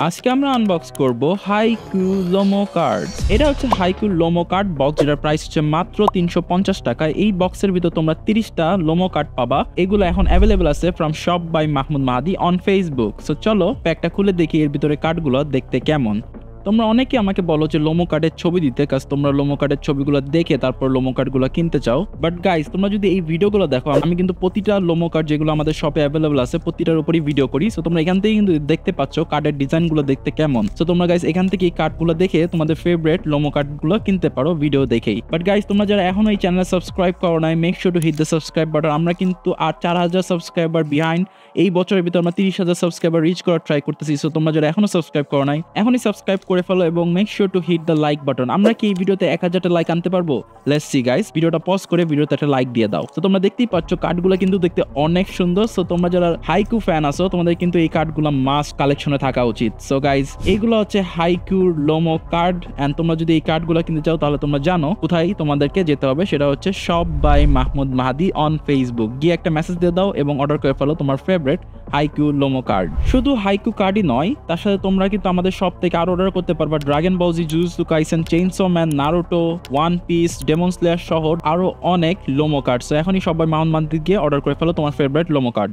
আজকে আমরা আনবক্স করব হাইকু লোমো কার্ড। এটা হচ্ছে হাইকু লোমো কার্ড বক্স, যেটার প্রাইস হচ্ছে মাত্র 350 টাকা। এই বক্সের ভিতর তোমরা 30টা লোমো কার্ড পাবা। এগুলো এখন অ্যাভেলেবল আছে from shop by Mahmud Mahadi on Facebook. So চলো প্যাকটা খুলে দেখি এর ভিতরে কার্ডগুলো দেখতে কেমন। তোমরা অনেকে আমাকে বলো যে লোমো কার্ডের ছবি দিতে, কাজ তোমরা লোমো কার্ডের ছবিগুলো দেখে তারপর লোমো কার্ডগুলো কিনতে চাও। বাট গাইস, তোমরা যদি এই ভিডিওগুলো দেখো, আমি কিন্তু প্রতিটা লোমো কার্ড যেগুলো আমাদের শপে অ্যাভেলেবল আছে প্রতিটার উপরই ভিডিও করি। সো তোমরা এখান থেকে কিন্তু দেখতে পাচ্ছ কার্ডের ডিজাইনগুলো দেখতে কেমন। সো তোমরা গাইস এখান থেকে এই কার্ডগুলো দেখে তোমাদের ফেভারিট লোমো কার্ডগুলো কিনতে পারো ভিডিও দেখেই। বাট গাইস, তোমরা যারা এখনো এই চ্যানেল সাবস্ক্রাইব করো নাই, make sure to hit the subscribe button. আমরা কিন্তু আর 4000 সাবস্ক্রাইবার বিহাইন্ড। এই বছরের ভিতর আমরা 30,000 সাবস্ক্রাইবার রিচ করার ট্রাই করতেছি। সো তোমরা যারা এখনো সাবস্ক্রাইব করো নাই, এখনই সাবস্ক্রাইব করে ফেলো এবং make sure to hit the like button. আমরা কি এই ভিডিওতে 1000টা লাইক আনতে পারবো? Let's see guys. ভিডিওটা পজ করে ভিডিওতে একটা লাইক দিয়ে দাও। তো তোমরা দেখতেই পাচ্ছ কার্ডগুলো কিন্তু দেখতে অনেক সুন্দর। সো তোমরা যারা হাইকু ফ্যান আছো, তোমাদের কিন্তু এই কার্ডগুলো মাস্ট কালেকশনে থাকা উচিত। সো গাইস, এইগুলো হচ্ছে হাইকুর লোমো কার্ড। এন্ড তোমরা যদি এই কার্ডগুলো কিনতে চাও তাহলে তোমরা জানো কোথায় তোমাদেরকে যেতে হবে। সেটা হচ্ছে shop by Mahmud Mahadi on Facebook. গিয়ে একটা মেসেজ দিয়ে দাও এবং অর্ডার করে ফেলো তোমার ফেভারিট হাইকু লোমো কার্ড। শুধু হাইকু কার্ডই নয়, তার সাথে তোমরা কিন্তু আমাদের শপ থেকে আরো অর্ডার করতে পারবা Dragon Ball Z, Jujutsu Kaisen, Chainsaw Man, Naruto, One Piece, Demon Slayer সহ আরো অনেক লোমো কার্ড। সো এখনই সবাই মাহমুদ মাহাদি গিয়ে অর্ডার করে ফেলো তোমার ফেভারিট লোমো কার্ড।